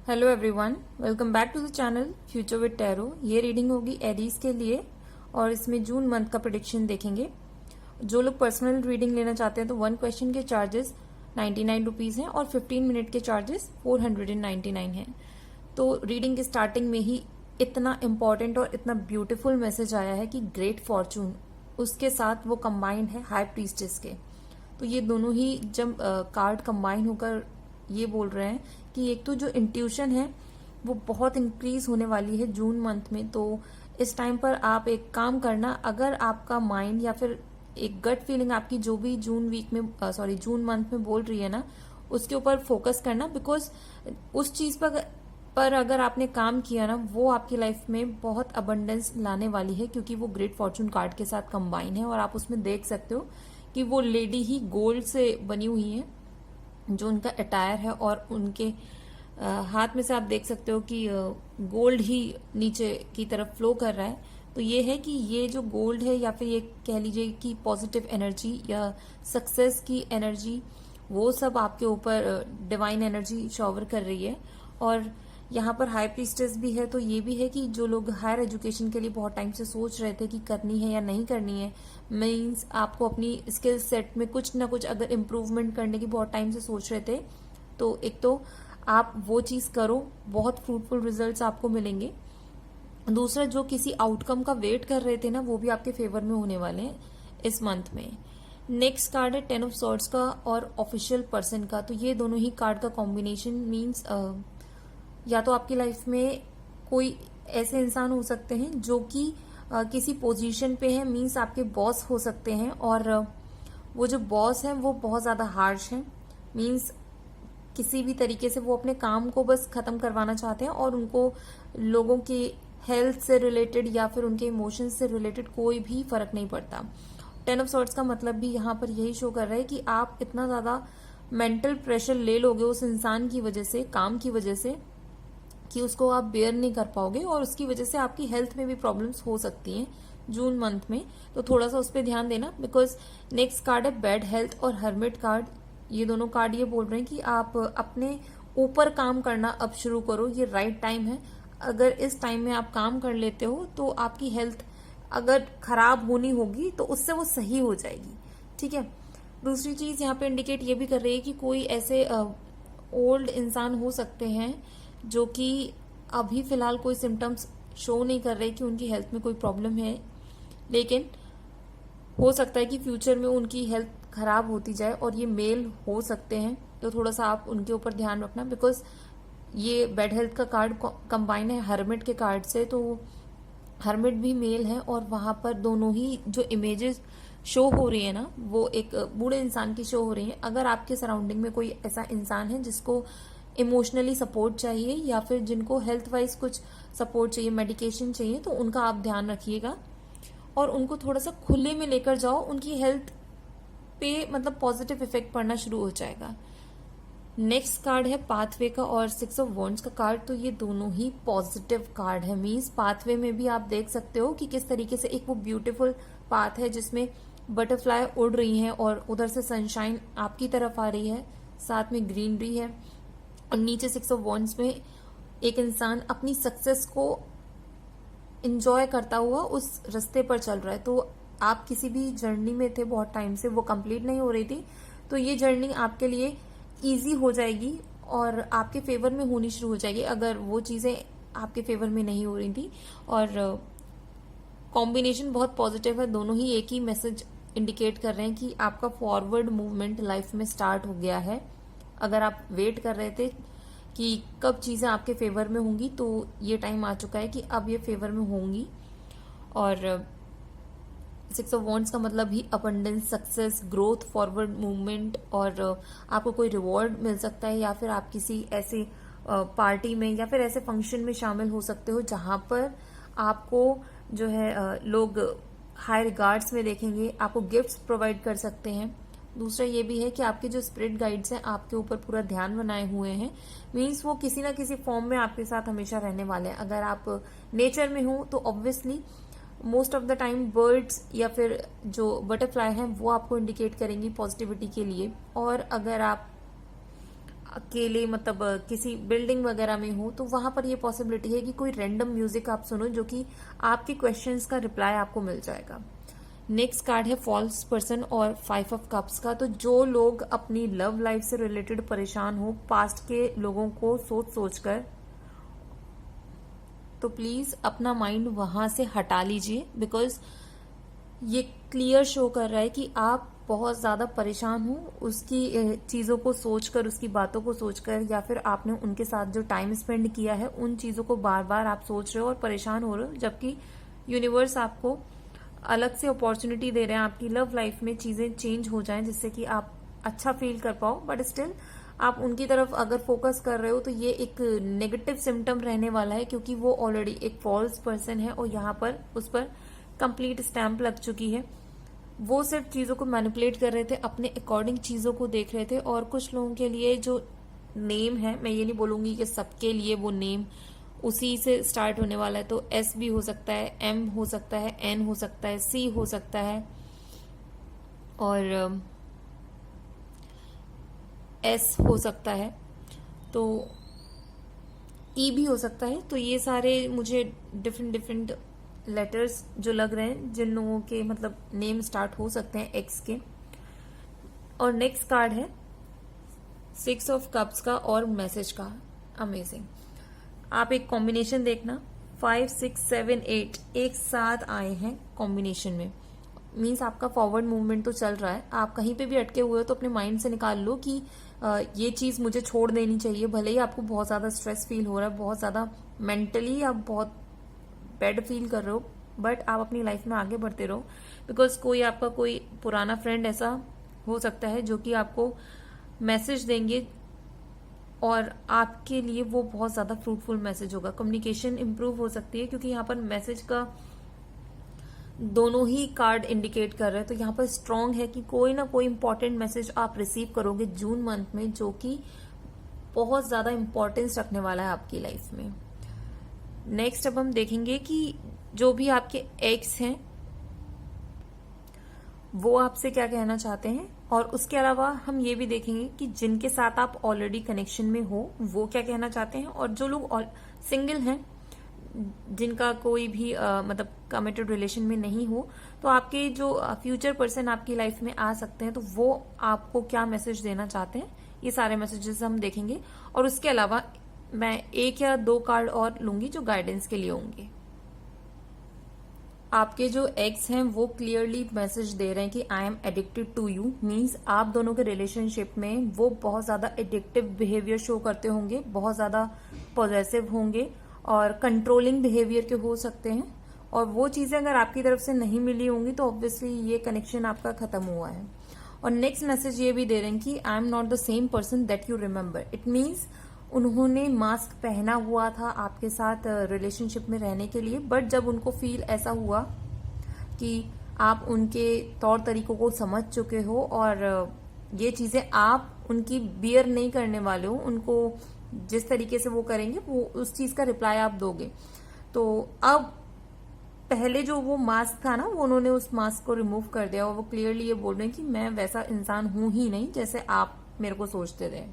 Hello everyone, welcome back to the channel future with tarot. ये reading होगी Aries के लिए और इसमें जून मंथ का प्रेडिक्शन देखेंगे। जो लोग पर्सनल रीडिंग लेना चाहते हैं तो 1 क्वेश्चन के चार्जेस 99 रुपीज़ हैं और 15 मिनट के चार्जेस 499 हैं। तो रीडिंग के स्टार्टिंग में ही इतना इम्पॉर्टेंट और इतना ब्यूटीफुल मैसेज आया है कि ग्रेट फॉर्चून, उसके साथ वो कंबाइंड है हाई प्रीस्टेस के। तो ये दोनों ही जब कार्ड कंबाइन होकर ये बोल रहे हैं कि एक तो जो इंट्यूशन है वो बहुत इंक्रीज होने वाली है जून मंथ में। तो इस टाइम पर आप एक काम करना, अगर आपका माइंड या फिर एक गट फीलिंग आपकी जो भी जून मंथ में बोल रही है ना, उसके ऊपर फोकस करना। बिकॉज उस चीज पर अगर आपने काम किया ना, वो आपकी लाइफ में बहुत अबंडेंस लाने वाली है, क्योंकि वो ग्रेट फॉर्चून कार्ड के साथ कंबाइन है। और आप उसमें देख सकते हो कि वो लेडी ही गोल्ड से बनी हुई है, जो उनका अटायर है, और उनके हाथ में से आप देख सकते हो कि गोल्ड ही नीचे की तरफ फ्लो कर रहा है। तो ये है कि ये जो गोल्ड है, या फिर ये कह लीजिए कि पॉजिटिव एनर्जी या सक्सेस की एनर्जी, वो सब आपके ऊपर डिवाइन एनर्जी शॉवर कर रही है। और यहाँ पर हाई प्रीस्टेस भी है, तो ये भी है कि जो लोग हायर एजुकेशन के लिए बहुत टाइम से सोच रहे थे कि करनी है या नहीं करनी है, मीन्स आपको अपनी स्किल सेट में कुछ ना कुछ अगर इम्प्रूवमेंट करने की बहुत टाइम से सोच रहे थे, तो एक तो आप वो चीज करो, बहुत फ्रूटफुल रिजल्ट्स आपको मिलेंगे। दूसरा, जो किसी आउटकम का वेट कर रहे थे ना, वो भी आपके फेवर में होने वाले हैं इस मंथ में। नेक्स्ट कार्ड है 10 ऑफ सॉर्ड्स का और ऑफिशियल पर्सन का। तो ये दोनों ही कार्ड का कॉम्बिनेशन मीन्स या तो आपकी लाइफ में कोई ऐसे इंसान हो सकते हैं जो कि किसी पोजीशन पे है, मीन्स आपके बॉस हो सकते हैं, और वो जो बॉस हैं वो बहुत ज्यादा हार्श हैं। मीन्स किसी भी तरीके से वो अपने काम को बस खत्म करवाना चाहते हैं, और उनको लोगों की हेल्थ से रिलेटेड या फिर उनके इमोशंस से रिलेटेड कोई भी फर्क नहीं पड़ता। 10 ऑफ सॉर्ड्स का मतलब भी यहाँ पर यही शो कर रहा है कि आप इतना ज्यादा मेंटल प्रेशर ले लोगे उस इंसान की वजह से, काम की वजह से, कि उसको आप बेयर नहीं कर पाओगे, और उसकी वजह से आपकी हेल्थ में भी प्रॉब्लम्स हो सकती हैं जून मंथ में। तो थोड़ा सा उस पर ध्यान देना। बिकॉज नेक्स्ट कार्ड है बैड हेल्थ और हर्मिट कार्ड। ये दोनों कार्ड ये बोल रहे हैं कि आप अपने ऊपर काम करना अब शुरू करो, ये राइट टाइम है। अगर इस टाइम में आप काम कर लेते हो तो आपकी हेल्थ अगर खराब होनी होगी तो उससे वो सही हो जाएगी, ठीक है। दूसरी चीज यहाँ पे इंडिकेट ये भी कर रही है कि कोई ऐसे ओल्ड इंसान हो सकते हैं जो कि अभी फिलहाल कोई सिम्टम्स शो नहीं कर रहे कि उनकी हेल्थ में कोई प्रॉब्लम है, लेकिन हो सकता है कि फ्यूचर में उनकी हेल्थ खराब होती जाए, और ये मेल हो सकते हैं। तो थोड़ा सा आप उनके ऊपर ध्यान रखना। बिकॉज ये बैड हेल्थ का कार्ड कंबाइन है हर्मिट के कार्ड से, तो हर्मिट भी मेल है, और वहां पर दोनों ही जो इमेजेस शो हो रही है ना, वो एक बूढ़े इंसान की शो हो रही है। अगर आपके सराउंडिंग में कोई ऐसा इंसान है जिसको इमोशनली सपोर्ट चाहिए या फिर जिनको हेल्थ वाइज कुछ सपोर्ट चाहिए, मेडिकेशन चाहिए, तो उनका आप ध्यान रखिएगा और उनको थोड़ा सा खुले में लेकर जाओ। उनकी हेल्थ पे मतलब पॉजिटिव इफेक्ट पड़ना शुरू हो जाएगा। नेक्स्ट कार्ड है पाथवे का और 6 ऑफ वॉन्ड्स का कार्ड। तो ये दोनों ही पॉजिटिव कार्ड है। मीन्स पाथवे में भी आप देख सकते हो कि किस तरीके से एक वो ब्यूटीफुल पाथ है जिसमें बटरफ्लाई उड़ रही हैं और उधर से सनशाइन आपकी तरफ आ रही है, साथ में ग्रीनरी है, और नीचे 6 ऑफ वॉन्ड्स में एक इंसान अपनी सक्सेस को इंजॉय करता हुआ उस रास्ते पर चल रहा है। तो आप किसी भी जर्नी में थे बहुत टाइम से, वो कंप्लीट नहीं हो रही थी, तो ये जर्नी आपके लिए इजी हो जाएगी और आपके फेवर में होनी शुरू हो जाएगी अगर वो चीजें आपके फेवर में नहीं हो रही थी। और कॉम्बिनेशन बहुत पॉजिटिव है, दोनों ही एक ही मैसेज इंडिकेट कर रहे हैं कि आपका फॉरवर्ड मूवमेंट लाइफ में स्टार्ट हो गया है। अगर आप वेट कर रहे थे कि कब चीजें आपके फेवर में होंगी, तो ये टाइम आ चुका है कि अब ये फेवर में होंगी। और 6 ऑफ वॉन्ड्स का मतलब ही abundance, success, growth, forward movement, और आपको कोई रिवॉर्ड मिल सकता है, या फिर आप किसी ऐसे पार्टी में या फिर ऐसे फंक्शन में शामिल हो सकते हो जहां पर आपको जो है लोग हाई रिगार्ड्स में देखेंगे, आपको गिफ्ट्स प्रोवाइड कर सकते हैं। दूसरा ये भी है कि आपके जो स्पिरिट गाइड्स हैं आपके ऊपर पूरा ध्यान बनाए हुए हैं। मीन्स वो किसी ना किसी फॉर्म में आपके साथ हमेशा रहने वाले हैं। अगर आप नेचर में हो तो obviously most of the time birds या फिर जो बटरफ्लाई हैं वो आपको इंडिकेट करेंगी पॉजिटिविटी के लिए। और अगर आप अकेले मतलब किसी बिल्डिंग वगैरह में हो, तो वहां पर ये पॉसिबिलिटी है कि कोई रैंडम म्यूजिक आप सुनो जो कि आपके क्वेश्चंस का रिप्लाई आपको मिल जाएगा। नेक्स्ट कार्ड है फॉल्स पर्सन और 5 ऑफ कप्स का। तो जो लोग अपनी लव लाइफ से रिलेटेड परेशान हो पास्ट के लोगों को सोच सोच कर, तो प्लीज अपना माइंड वहां से हटा लीजिए, बिकॉज ये क्लियर शो कर रहा है कि आप बहुत ज्यादा परेशान हो उसकी चीजों को सोचकर, उसकी बातों को सोचकर, या फिर आपने उनके साथ जो टाइम स्पेंड किया है उन चीजों को बार बार आप सोच रहे हो और परेशान हो रहे हो, जबकि यूनिवर्स आपको अलग से अपॉर्चुनिटी दे रहे हैं आपकी लव लाइफ में चीजें चेंज हो जाएं जिससे कि आप अच्छा फील कर पाओ। बट स्टिल आप उनकी तरफ अगर फोकस कर रहे हो तो ये एक नेगेटिव सिम्टम रहने वाला है, क्योंकि वो ऑलरेडी एक फॉल्स पर्सन है और यहाँ पर उस पर कंप्लीट स्टैंप लग चुकी है। वो सिर्फ चीजों को मैनिपुलेट कर रहे थे, अपने अकॉर्डिंग चीजों को देख रहे थे। और कुछ लोगों के लिए जो नेम है, मैं ये नहीं बोलूंगी कि सबके लिए वो नेम उसी से स्टार्ट होने वाला है, तो एस भी हो सकता है, एम हो सकता है, एन हो सकता है, सी हो सकता है और एस हो सकता है, तो ई भी हो सकता है। तो ये सारे मुझे डिफरेंट लेटर्स जो लग रहे हैं जिन लोगों के मतलब नेम स्टार्ट हो सकते हैं एक्स के। और नेक्स्ट कार्ड है 6 ऑफ कप्स का और मैसेज का। अमेजिंग। आप एक कॉम्बिनेशन देखना, 5, 6, 7, 8 एक साथ आए हैं कॉम्बिनेशन में, मीन्स आपका फॉरवर्ड मूवमेंट तो चल रहा है। आप कहीं पे भी अटके हुए हो तो अपने माइंड से निकाल लो कि ये चीज मुझे छोड़ देनी चाहिए। भले ही आपको बहुत ज्यादा स्ट्रेस फील हो रहा है, बहुत ज्यादा मेंटली आप बहुत बैड फील कर रहे हो, बट आप अपनी लाइफ में आगे बढ़ते रहो, बिकॉज कोई आपका कोई पुराना फ्रेंड ऐसा हो सकता है जो कि आपको मैसेज देंगे और आपके लिए वो बहुत ज्यादा फ्रूटफुल मैसेज होगा। कम्युनिकेशन इंप्रूव हो सकती है, क्योंकि यहाँ पर मैसेज का दोनों ही कार्ड इंडिकेट कर रहे हैं। तो यहाँ पर स्ट्रांग है कि कोई ना कोई इंपॉर्टेंट मैसेज आप रिसीव करोगे जून मंथ में, जो कि बहुत ज्यादा इंपॉर्टेंस रखने वाला है आपकी लाइफ में। नेक्स्ट अब हम देखेंगे कि जो भी आपके एक्स हैं वो आपसे क्या कहना चाहते हैं, और उसके अलावा हम ये भी देखेंगे कि जिनके साथ आप ऑलरेडी कनेक्शन में हो वो क्या कहना चाहते हैं, और जो लोग सिंगल हैं जिनका कोई भी मतलब कमिटेड रिलेशन में नहीं हो, तो आपके जो फ्यूचर पर्सन आपकी लाइफ में आ सकते हैं, तो वो आपको क्या मैसेज देना चाहते हैं, ये सारे मैसेजेस हम देखेंगे। और उसके अलावा मैं 1 या 2 कार्ड और लूंगी जो गाइडेंस के लिए होंगे। आपके जो एक्स हैं वो क्लियरली मैसेज दे रहे हैं कि I am addicted to you, means आप दोनों के रिलेशनशिप में वो बहुत ज्यादा एडिक्टिव बिहेवियर शो करते होंगे, बहुत ज्यादा पॉजेसिव होंगे और कंट्रोलिंग बिहेवियर के हो सकते हैं। और वो चीजें अगर आपकी तरफ से नहीं मिली होंगी तो ऑब्वियसली ये कनेक्शन आपका खत्म हुआ है। और नेक्स्ट मैसेज ये भी दे रहे हैं कि I am not the same person that you remember. It means उन्होंने मास्क पहना हुआ था आपके साथ रिलेशनशिप में रहने के लिए, बट जब उनको फील ऐसा हुआ कि आप उनके तौर तरीकों को समझ चुके हो और ये चीजें आप उनकी बियर नहीं करने वाले हो, उनको जिस तरीके से वो करेंगे वो उस चीज का रिप्लाई आप दोगे। तो अब पहले जो वो मास्क था ना, वो उन्होंने उस मास्क को रिमूव कर दिया और वो क्लियरली ये बोल रहे हैं कि मैं वैसा इंसान हूं ही नहीं जैसे आप मेरे को सोचते थे।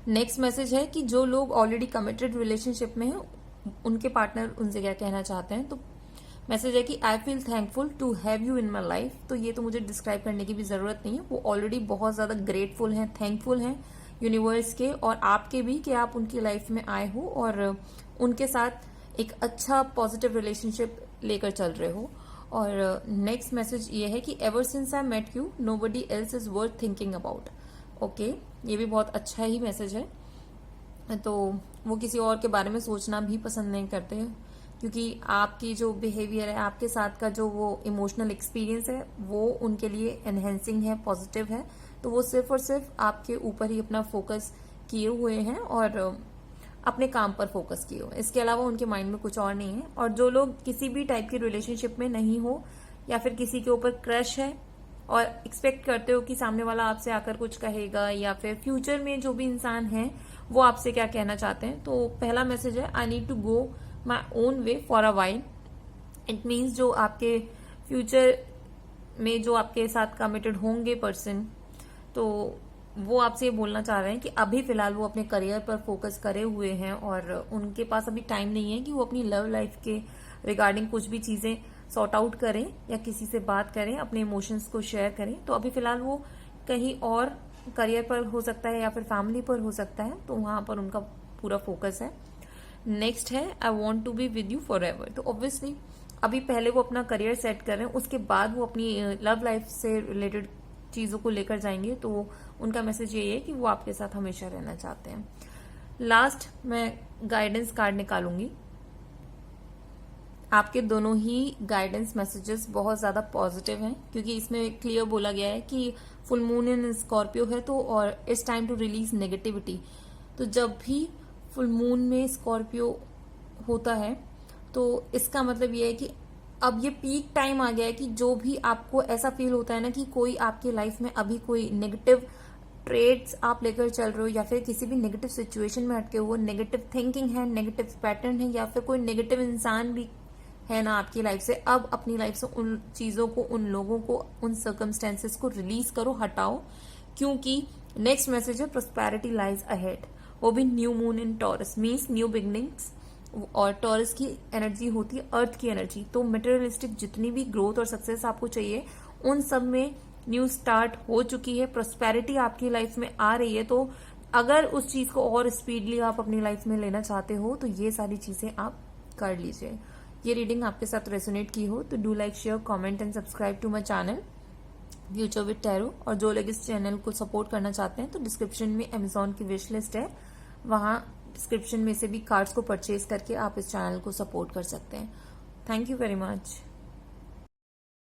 नेक्स्ट मैसेज है कि जो लोग ऑलरेडी कमिटेड रिलेशनशिप में हैं उनके पार्टनर उनसे क्या कहना चाहते हैं। तो मैसेज है कि I feel thankful to have you in my life. तो ये तो मुझे डिस्क्राइब करने की भी जरूरत नहीं है, वो ऑलरेडी बहुत ज्यादा ग्रेटफुल हैं, थैंकफुल हैं यूनिवर्स के और आपके भी कि आप उनकी लाइफ में आए हो और उनके साथ एक अच्छा पॉजिटिव रिलेशनशिप लेकर चल रहे हो। और नेक्स्ट मैसेज ये है कि ever since I met you nobody else is worth thinking about. Okay, ये भी बहुत अच्छा ही मैसेज है। तो वो किसी और के बारे में सोचना भी पसंद नहीं करते, क्योंकि आपकी जो बिहेवियर है, आपके साथ का जो वो इमोशनल एक्सपीरियंस है वो उनके लिए एनहेंसिंग है, पॉजिटिव है। तो वो सिर्फ और सिर्फ आपके ऊपर ही अपना फोकस किए हुए हैं और अपने काम पर फोकस किए हुए, इसके अलावा उनके माइंड में कुछ और नहीं है। और जो लोग किसी भी टाइप की रिलेशनशिप में नहीं हो या फिर किसी के ऊपर क्रश है और एक्सपेक्ट करते हो कि सामने वाला आपसे आकर कुछ कहेगा, या फिर फ्यूचर में जो भी इंसान है वो आपसे क्या कहना चाहते हैं, तो पहला मैसेज है I need to go my own way for a while. It means जो आपके फ्यूचर में जो आपके साथ कमिटेड होंगे पर्सन, तो वो आपसे ये बोलना चाह रहे हैं कि अभी फिलहाल वो अपने करियर पर फोकस करे हुए हैं और उनके पास अभी टाइम नहीं है कि वो अपनी लव लाइफ के रिगार्डिंग कुछ भी चीजें सॉर्ट आउट करें या किसी से बात करें, अपने इमोशंस को शेयर करें। तो अभी फिलहाल वो कहीं और करियर पर हो सकता है या फिर फैमिली पर हो सकता है, तो वहां पर उनका पूरा फोकस है। नेक्स्ट है I want to be with you forever. तो ऑब्वियसली अभी पहले वो अपना करियर सेट कर रहे हैं, उसके बाद वो अपनी लव लाइफ से रिलेटेड चीजों को लेकर जाएंगे। तो उनका मैसेज यही है कि वो आपके साथ हमेशा रहना चाहते हैं। लास्ट मैं गाइडेंस कार्ड निकालूंगी। आपके दोनों ही गाइडेंस मैसेजेस बहुत ज्यादा पॉजिटिव हैं, क्योंकि इसमें क्लियर बोला गया है कि फुल मून इन स्कॉर्पियो है, तो और it's time to release negativity. तो जब भी फुल मून में स्कॉर्पियो होता है तो इसका मतलब ये है कि अब ये पीक टाइम आ गया है कि जो भी आपको ऐसा फील होता है ना कि कोई आपकी लाइफ में अभी कोई नेगेटिव ट्रेड्स आप लेकर चल रहे हो या फिर किसी भी नेगेटिव सिचुएशन में अटके हो, नेगेटिव थिंकिंग है, नेगेटिव पैटर्न है या फिर कोई नेगेटिव इंसान भी है ना आपकी लाइफ से, अब अपनी लाइफ से उन चीजों को, उन लोगों को, उन सर्कमस्टेंसेस को रिलीज करो, हटाओ। क्योंकि नेक्स्ट मैसेज है प्रोस्पेरिटी लाइज अहेड, वो भी new moon in taurus means new beginnings. और टॉरस की एनर्जी होती है अर्थ की एनर्जी, तो मटेरियलिस्टिक जितनी भी ग्रोथ और सक्सेस आपको चाहिए उन सब में न्यू स्टार्ट हो चुकी है, प्रोस्पेरिटी आपकी लाइफ में आ रही है। तो अगर उस चीज को और स्पीडली आप अपनी लाइफ में लेना चाहते हो तो ये सारी चीजें आप कर लीजिए। ये रीडिंग आपके साथ रेजोनेट की हो तो do like, share, comment and subscribe to my channel future with tarot. और जो लोग इस चैनल को सपोर्ट करना चाहते हैं तो डिस्क्रिप्शन में अमेजॉन की विश लिस्ट है, वहां डिस्क्रिप्शन में से भी कार्ड्स को परचेज करके आप इस चैनल को सपोर्ट कर सकते हैं। Thank you very much.